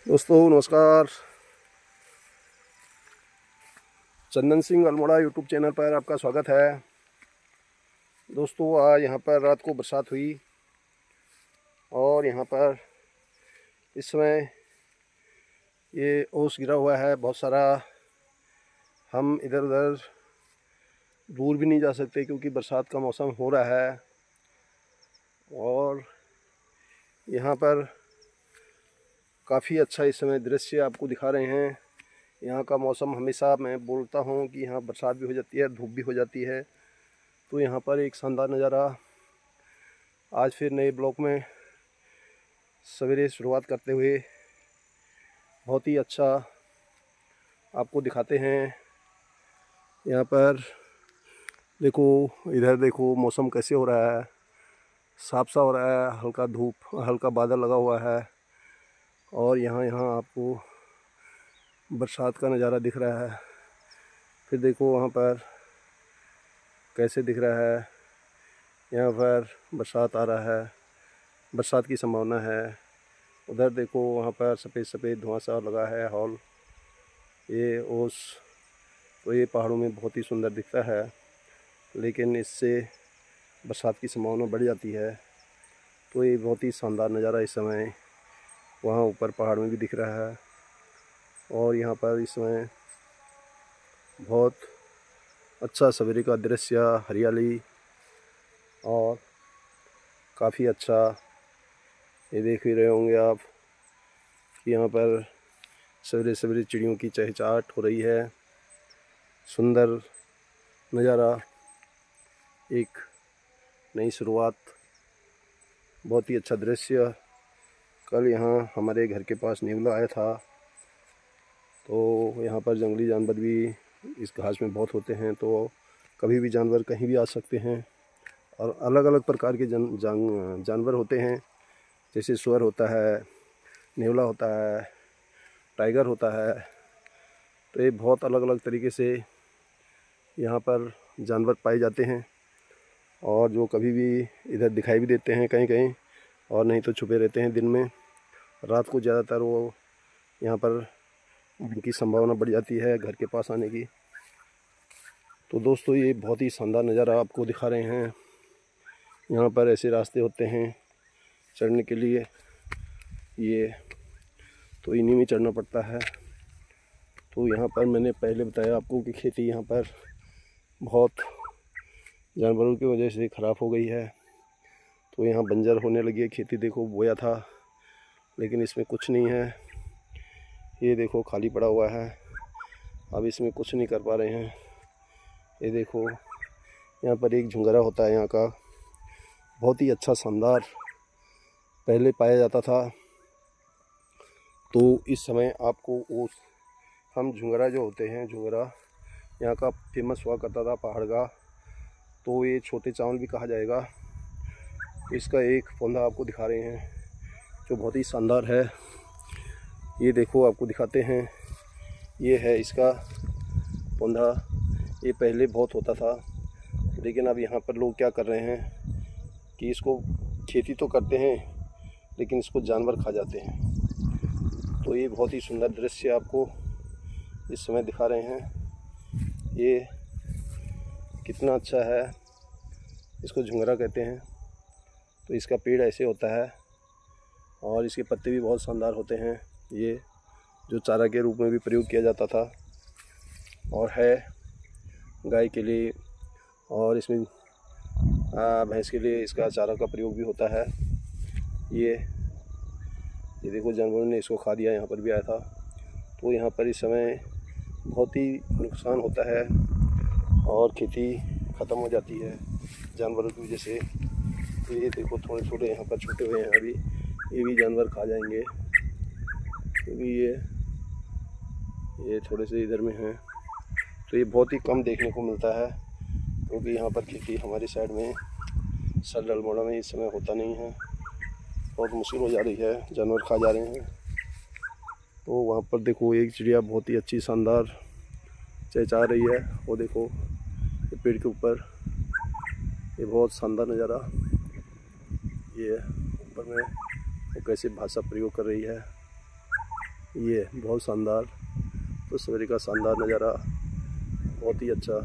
दोस्तों नमस्कार। Chandan Singh Almora YouTube channel पर आपका स्वागत है। दोस्तों आज यहाँ पर रात को बरसात हुई और यहाँ पर इस समय ये ओस गिरा हुआ है बहुत सारा। हम इधर उधर दूर भी नहीं जा सकते क्योंकि बरसात का मौसम हो रहा है। और यहाँ पर काफ़ी अच्छा इस समय दृश्य आपको दिखा रहे हैं। यहाँ का मौसम हमेशा मैं बोलता हूँ कि यहाँ बरसात भी हो जाती है, धूप भी हो जाती है। तो यहाँ पर एक शानदार नज़ारा आज फिर नए ब्लॉक में सवेरे शुरुआत करते हुए बहुत ही अच्छा आपको दिखाते हैं। यहाँ पर देखो, इधर देखो मौसम कैसे हो रहा है, साफ सा हो रहा है, हल्का धूप हल्का बादल लगा हुआ है और यहाँ आपको बरसात का नज़ारा दिख रहा है। फिर देखो वहाँ पर कैसे दिख रहा है, यहाँ पर बरसात आ रहा है, बरसात की संभावना है। उधर देखो वहाँ पर सफ़ेद सफ़ेद धुआं सा लगा है हॉल। ये ओस तो ये पहाड़ों में बहुत ही सुंदर दिखता है, लेकिन इससे बरसात की संभावना बढ़ जाती है। तो ये बहुत ही शानदार नज़ारा इस समय वहाँ ऊपर पहाड़ में भी दिख रहा है। और यहाँ पर इस समय बहुत अच्छा सवेरे का दृश्य, हरियाली और काफ़ी अच्छा ये देख ही रहे होंगे आप कि यहाँ पर सवेरे सवेरे चिड़ियों की चहचहाट हो रही है। सुंदर नज़ारा, एक नई शुरुआत, बहुत ही अच्छा दृश्य। कल यहाँ हमारे घर के पास नेवला आया था, तो यहाँ पर जंगली जानवर भी इस घास में बहुत होते हैं, तो कभी भी जानवर कहीं भी आ सकते हैं। और अलग अलग प्रकार के जानवर होते हैं, जैसे सुअर होता है, नेवला होता है, टाइगर होता है। तो ये बहुत अलग अलग तरीके से यहाँ पर जानवर पाए जाते हैं और जो कभी भी इधर दिखाई भी देते हैं कहीं कहीं, और नहीं तो छुपे रहते हैं दिन में। रात को ज़्यादातर वो यहाँ पर उनकी संभावना बढ़ जाती है घर के पास आने की। तो दोस्तों ये बहुत ही शानदार नज़ारा आपको दिखा रहे हैं। यहाँ पर ऐसे रास्ते होते हैं चढ़ने के लिए, ये तो इन्हीं में चढ़ना पड़ता है। तो यहाँ पर मैंने पहले बताया आपको कि खेती यहाँ पर बहुत जानवरों की वजह से ख़राब हो गई है। तो यहाँ बंजर होने लगी है खेती। देखो बोया था लेकिन इसमें कुछ नहीं है, ये देखो खाली पड़ा हुआ है, अब इसमें कुछ नहीं कर पा रहे हैं। ये देखो यहाँ पर एक झुंगरा होता है यहाँ का, बहुत ही अच्छा शानदार पहले पाया जाता था। तो इस समय आपको वो हम झुंगरा जो होते हैं, झुंगरा यहाँ का फेमस हुआ करता था पहाड़ का, तो ये छोटे चावल भी कहा जाएगा। तो इसका एक पौधा आपको दिखा रहे हैं जो बहुत ही शानदार है। ये देखो आपको दिखाते हैं, ये है इसका पौधा। ये पहले बहुत होता था, लेकिन अब यहाँ पर लोग क्या कर रहे हैं कि इसको खेती तो करते हैं लेकिन इसको जानवर खा जाते हैं। तो ये बहुत ही सुंदर दृश्य आपको इस समय दिखा रहे हैं। ये कितना अच्छा है, इसको झुंगरा कहते हैं। तो इसका पेड़ ऐसे होता है और इसके पत्ते भी बहुत शानदार होते हैं। ये जो चारा के रूप में भी प्रयोग किया जाता था और है गाय के लिए, और इसमें भैंस के लिए इसका चारा का प्रयोग भी होता है। ये देखो जानवरों ने इसको खा दिया, यहाँ पर भी आया था। तो यहाँ पर इस समय बहुत ही नुकसान होता है और खेती ख़त्म हो जाती है जानवरों की वजह से। तो ये देखो थोड़े थोड़े यहाँ पर छूटे हुए हैं, अभी ये भी जानवर खा जाएंगे क्योंकि ये थोड़े से इधर में हैं। तो ये बहुत ही कम देखने को मिलता है क्योंकि यहाँ पर खेती हमारी साइड में सर अल्मोड़ा में इस समय होता नहीं है, बहुत मुश्किल हो जा रही है, जानवर खा जा रहे हैं। तो वहाँ पर देखो एक चिड़िया बहुत ही अच्छी शानदार चहचहा रही है, वो देखो ये पेड़ के ऊपर, ये बहुत शानदार नज़ारा। ये ऊपर में वो कैसे भाषा प्रयोग कर रही है। ये बहुत शानदार, तो सवेरे का शानदार नज़ारा, बहुत ही अच्छा।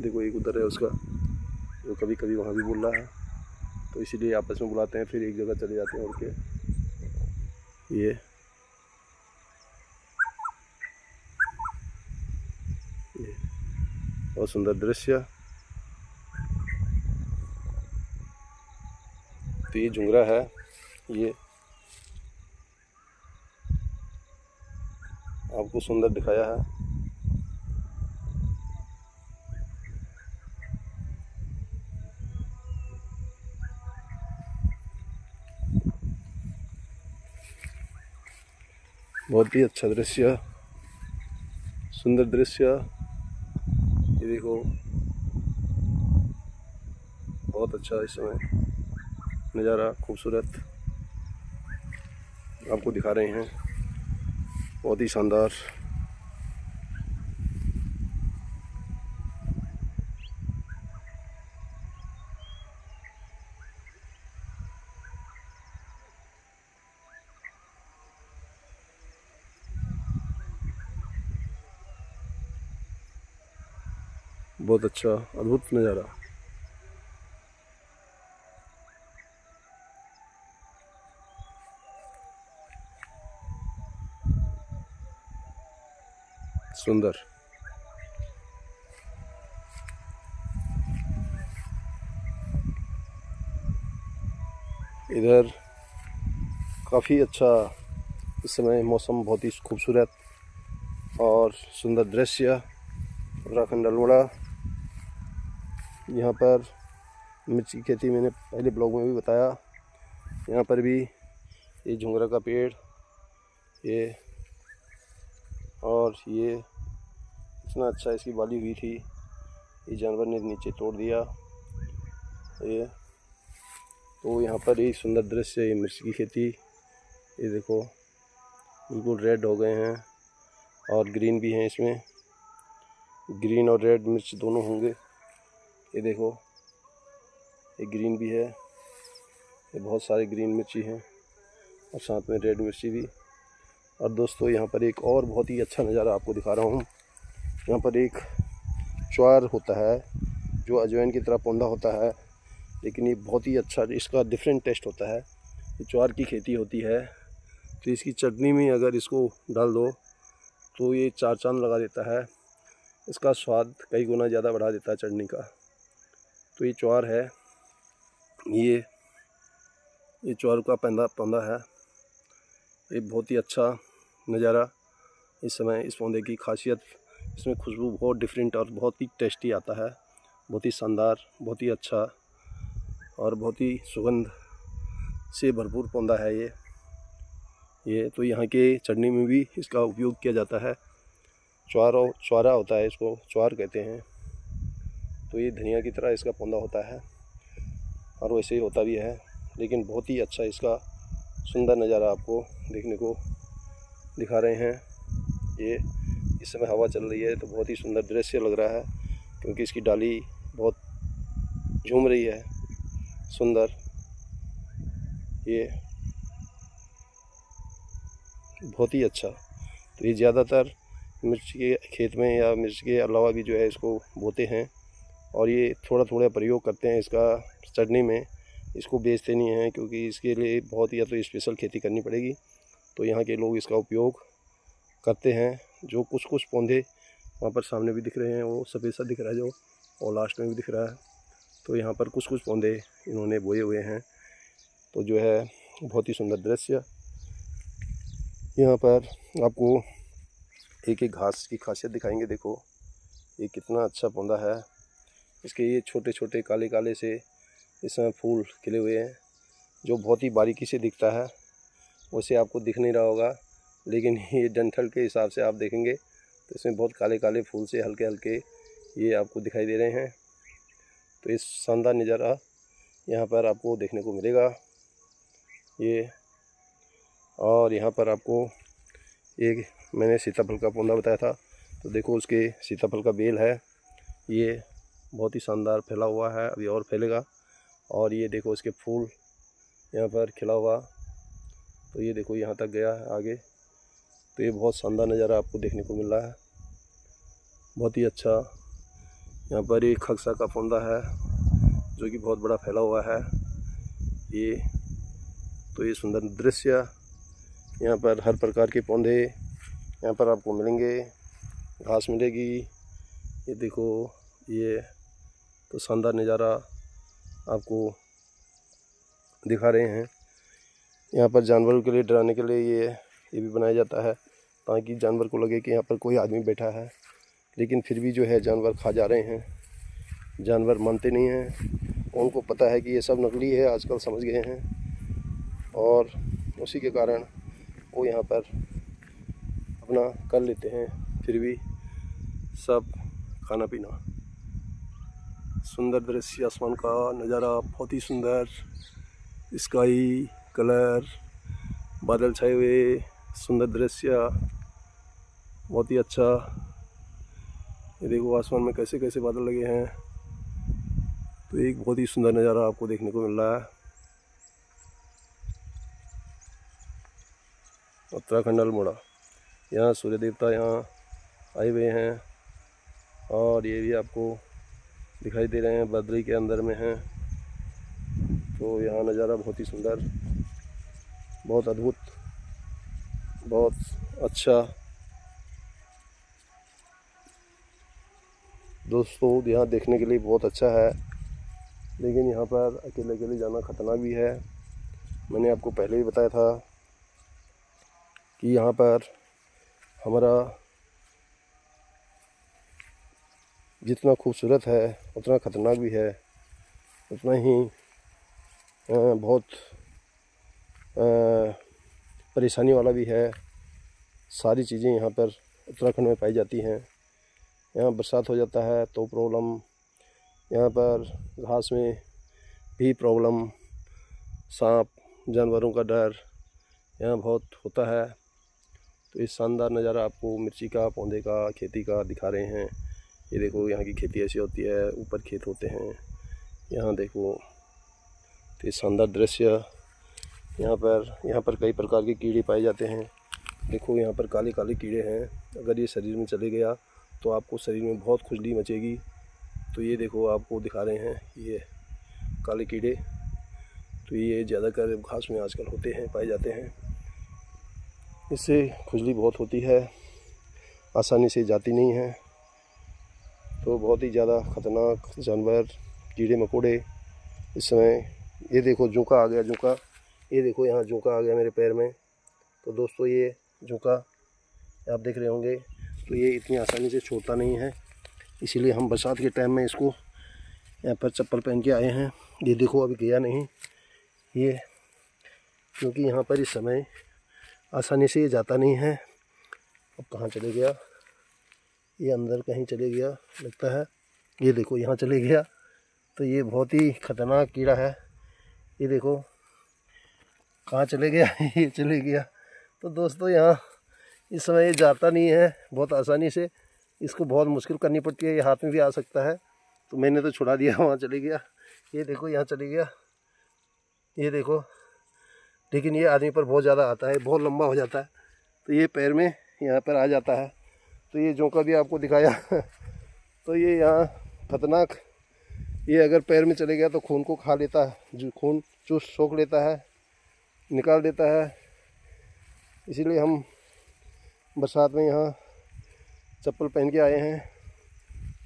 देखो एक उधर है उसका, जो कभी कभी वहाँ भी बोल रहा है, तो इसीलिए आपस में बुलाते हैं, फिर एक जगह चले जाते हैं। और के ये बहुत सुंदर दृश्य। तो ये झुंगरा है, ये आपको सुंदर दिखाया है। बहुत ही अच्छा दृश्य, सुंदर दृश्य। ये देखो बहुत अच्छा इस समय नज़ारा, खूबसूरत आपको दिखा रहे हैं, बहुत ही शानदार। बहुत अच्छा अद्भुत नज़ारा। सुंदर। इधर काफ़ी अच्छा इस समय मौसम, बहुत ही खूबसूरत और सुंदर दृश्य। उत्तराखंड अल्मोड़ा, यहाँ पर मिर्च की खेती मैंने पहले ब्लॉग में भी बताया। यहाँ पर भी ये झुंगरा का पेड़, ये और ये इतना अच्छा इसकी बाली हुई थी, ये जानवर ने नीचे तोड़ दिया। ये तो यहाँ पर एक सुंदर दृश्य, ये मिर्च की खेती, ये देखो बिल्कुल रेड हो गए हैं और ग्रीन भी हैं इसमें, ग्रीन और रेड मिर्च दोनों होंगे। ये देखो ये ग्रीन भी है, ये बहुत सारे ग्रीन मिर्ची हैं और साथ में रेड मिर्ची भी। और दोस्तों यहाँ पर एक और बहुत ही अच्छा नज़ारा आपको दिखा रहा हूँ। यहाँ पर एक ज्वार होता है जो अजवाइन की तरह पौधा होता है, लेकिन ये बहुत ही अच्छा, इसका डिफरेंट टेस्ट होता है। ये ज्वार की खेती होती है, तो इसकी चटनी में अगर इसको डाल दो तो ये चार चांद लगा देता है, इसका स्वाद कई गुना ज़्यादा बढ़ा देता है चटनी का। तो ये ज्वार है, ये ज्वार का पौधा है। ये बहुत ही अच्छा नज़ारा इस समय, इस पौधे की खासियत, इसमें खुशबू बहुत डिफरेंट और बहुत ही टेस्टी आता है, बहुत ही शानदार, बहुत ही अच्छा और बहुत ही सुगंध से भरपूर पौधा है ये। तो यहाँ के चटनी में भी इसका उपयोग किया जाता है। च्वारा होता है, इसको च्वार कहते हैं। तो ये धनिया की तरह इसका पौधा होता है और वैसे ही होता भी है, लेकिन बहुत ही अच्छा इसका सुंदर नज़ारा आपको देखने को दिखा रहे हैं। ये इस समय हवा चल रही है तो बहुत ही सुंदर दृश्य लग रहा है, क्योंकि इसकी डाली बहुत झूम रही है, सुंदर। ये बहुत ही अच्छा। तो ये ज़्यादातर मिर्च के खेत में या मिर्च के अलावा भी जो है इसको बोते हैं, और ये थोड़ा थोड़ा प्रयोग करते हैं इसका चटनी में, इसको बेचते नहीं हैं, क्योंकि इसके लिए बहुत या तो स्पेशल खेती करनी पड़ेगी। तो यहाँ के लोग इसका उपयोग करते हैं। जो कुछ कुछ पौधे वहाँ पर सामने भी दिख रहे हैं, वो सफ़ेद सा दिख रहा है जो, और लास्ट में भी दिख रहा है। तो यहाँ पर कुछ कुछ पौधे इन्होंने बोए हुए हैं। तो जो है बहुत ही सुंदर दृश्य। यहाँ पर आपको एक एक घास की खासियत दिखाएंगे। देखो ये कितना अच्छा पौधा है, इसके ये छोटे छोटे काले काले से इसमें फूल खिले हुए हैं, जो बहुत ही बारीकी से दिखता है, वैसे आपको दिख नहीं रहा होगा, लेकिन ये डंठल के हिसाब से आप देखेंगे तो इसमें बहुत काले काले फूल से हल्के हल्के ये आपको दिखाई दे रहे हैं। तो इस शानदार नज़ारा यहाँ पर आपको देखने को मिलेगा ये। और यहाँ पर आपको एक मैंने सीताफल का पौधा बताया था, तो देखो उसके सीताफल का बेल है ये, बहुत ही शानदार फैला हुआ है, अभी और फैलेगा। और ये देखो इसके फूल यहाँ पर खिला हुआ, तो ये देखो यहाँ तक गया है आगे। तो ये बहुत शानदार नज़ारा आपको देखने को मिल रहा है, बहुत ही अच्छा। यहाँ पर एक खक्सा का पौधा है जो कि बहुत बड़ा फैला हुआ है ये। तो ये सुंदर दृश्य, यहाँ पर हर प्रकार के पौधे यहाँ पर आपको मिलेंगे, घास मिलेगी। ये देखो, ये तो शानदार नज़ारा आपको दिखा रहे हैं। यहाँ पर जानवरों के लिए डराने के लिए ये भी बनाया जाता है, ताकि जानवर को लगे कि यहाँ पर कोई आदमी बैठा है। लेकिन फिर भी जो है जानवर खा जा रहे हैं, जानवर मानते नहीं हैं। उनको पता है कि ये सब नकली है, आजकल समझ गए हैं, और उसी के कारण वो यहाँ पर अपना कर लेते हैं। फिर भी सब खाना पीना। सुंदर दृश्य, आसमान का नज़ारा बहुत ही सुंदर, स्काई कलर, बादल छाए हुए, सुंदर दृश्य, बहुत ही अच्छा। ये देखो आसमान में कैसे कैसे बादल लगे हैं। तो एक बहुत ही सुंदर नज़ारा आपको देखने को मिल रहा है। उत्तराखंड अल्मोड़ा, यहाँ सूर्य देवता यहाँ आए हुए हैं, और ये भी आपको दिखाई दे रहे हैं, बद्री के अंदर में हैं। तो यहाँ नज़ारा बहुत ही सुंदर, बहुत अद्भुत, बहुत अच्छा। दोस्तों यहाँ देखने के लिए बहुत अच्छा है, लेकिन यहाँ पर अकेले अकेले जाना खतरनाक भी है। मैंने आपको पहले ही बताया था कि यहाँ पर हमारा जितना खूबसूरत है उतना खतरनाक भी है, उतना ही बहुत परेशानी वाला भी है। सारी चीज़ें यहाँ पर उत्तराखंड में पाई जाती हैं। यहाँ बरसात हो जाता है तो प्रॉब्लम, यहाँ पर घास में भी प्रॉब्लम, सांप जानवरों का डर यहाँ बहुत होता है। तो इस शानदार नज़ारा आपको मिर्ची का, पौधे का, खेती का दिखा रहे हैं। ये देखो यहाँ की खेती ऐसी होती है, ऊपर खेत होते हैं, यहाँ देखो। तो ये शानदार दृश्य, यहाँ पर कई प्रकार के कीड़े पाए जाते हैं। देखो यहाँ पर काले काले कीड़े हैं, अगर ये शरीर में चले गया तो आपको शरीर में बहुत खुजली मचेगी। तो ये देखो आपको दिखा रहे हैं ये काले कीड़े। तो ये ज़्यादातर घास में आजकल होते हैं, पाए जाते हैं। इससे खुजली बहुत होती है, आसानी से जाती नहीं है। तो बहुत ही ज़्यादा ख़तरनाक जानवर, कीड़े मकोड़े इस समय। ये देखो जूका आ गया, जूका, ये देखो यहाँ जूका आ गया मेरे पैर में। तो दोस्तों ये जूका आप देख रहे होंगे, तो ये इतनी आसानी से छोड़ता नहीं है, इसीलिए हम बरसात के टाइम में इसको यहाँ पर चप्पल पहन के आए हैं। ये देखो अभी गया नहीं ये, क्योंकि यहाँ पर इस समय आसानी से ये जाता नहीं है। अब कहाँ चले गया, ये अंदर कहीं चले गया लगता है। ये देखो यहाँ चले गया। तो ये बहुत ही ख़तरनाक कीड़ा है, ये देखो कहाँ चले गया ये चले गया। तो दोस्तों यहाँ इस समय ये जाता नहीं है बहुत आसानी से, इसको बहुत मुश्किल करनी पड़ती है, ये हाथ में भी आ सकता है। तो मैंने तो छुड़ा दिया, वहाँ चले गया। ये देखो यहाँ चले गया, ये देखो। लेकिन ये आदमी पर बहुत ज़्यादा आता है, बहुत लंबा हो जाता है, तो ये पैर में यहाँ पर आ जाता है। तो ये जोंका भी आपको दिखाया तो ये यहाँ खतरनाक, ये अगर पैर में चले गया तो खून को खा लेता है, जो खून चूस सोख लेता है, निकाल देता है। इसीलिए हम बरसात में यहाँ चप्पल पहन के आए हैं,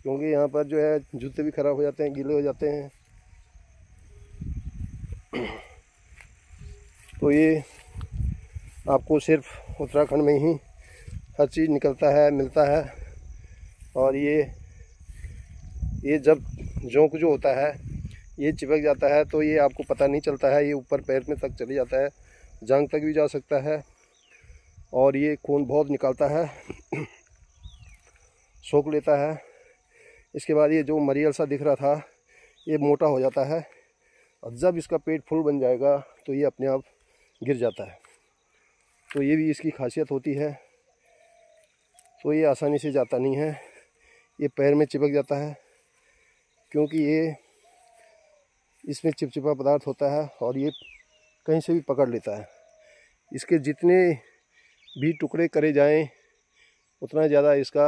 क्योंकि यहाँ पर जो है जूते भी ख़राब हो जाते हैं, गीले हो जाते हैं। तो ये आपको सिर्फ उत्तराखंड में ही हर चीज़ निकलता है, मिलता है। और ये जब जोंक जो होता है ये चिपक जाता है तो ये आपको पता नहीं चलता है, ये ऊपर पैर में तक चले जाता है, जांघ तक भी जा सकता है। और ये खून बहुत निकालता है, सोख लेता है। इसके बाद ये जो मरियल सा दिख रहा था ये मोटा हो जाता है, और जब इसका पेट फुल बन जाएगा तो ये अपने आप गिर जाता है। तो ये भी इसकी खासियत होती है। तो ये आसानी से जाता नहीं है, ये पैर में चिपक जाता है। क्योंकि ये इसमें चिपचिपा पदार्थ होता है और ये कहीं से भी पकड़ लेता है। इसके जितने भी टुकड़े करे जाएं उतना ज़्यादा इसका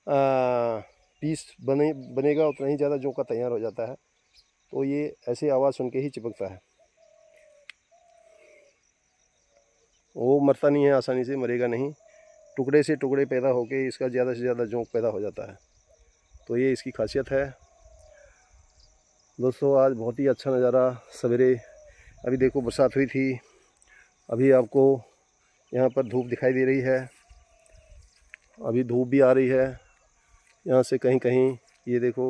पीस बनेगा, उतना ही ज़्यादा जौ का तैयार हो जाता है। तो ये ऐसे आवाज़ सुन के ही चिपकता है, वो मरता नहीं है, आसानी से मरेगा नहीं। टुकड़े से टुकड़े पैदा होके इसका ज़्यादा से ज़्यादा जोंक पैदा हो जाता है। तो ये इसकी खासियत है। दोस्तों आज बहुत ही अच्छा नज़ारा सवेरे, अभी देखो बरसात हुई थी, अभी आपको यहाँ पर धूप दिखाई दे रही है, अभी धूप भी आ रही है यहाँ से कहीं कहीं, ये देखो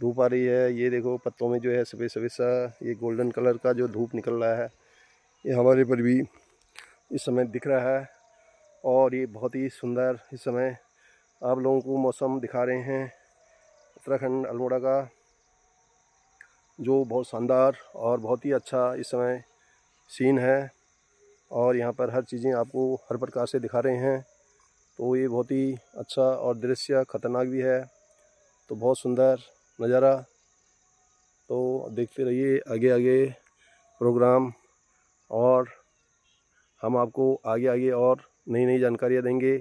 धूप आ रही है। ये देखो पत्तों में जो है सफ़ेद सफ़ेद सा ये गोल्डन कलर का जो धूप निकल रहा है, ये हमारे पर भी इस समय दिख रहा है। और ये बहुत ही सुंदर इस समय आप लोगों को मौसम दिखा रहे हैं उत्तराखंड अल्मोड़ा का, जो बहुत शानदार और बहुत ही अच्छा इस समय सीन है। और यहाँ पर हर चीज़ें आपको हर प्रकार से दिखा रहे हैं। तो ये बहुत ही अच्छा और दृश्य खतरनाक भी है। तो बहुत सुंदर नज़ारा। तो देखते रहिए आगे आगे प्रोग्राम, और हम आपको आगे आगे और नई नई जानकारियाँ देंगे।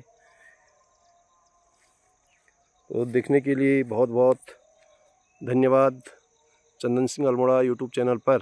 तो देखने के लिए बहुत बहुत धन्यवाद चंदन सिंह अल्मोड़ा यूट्यूब चैनल पर।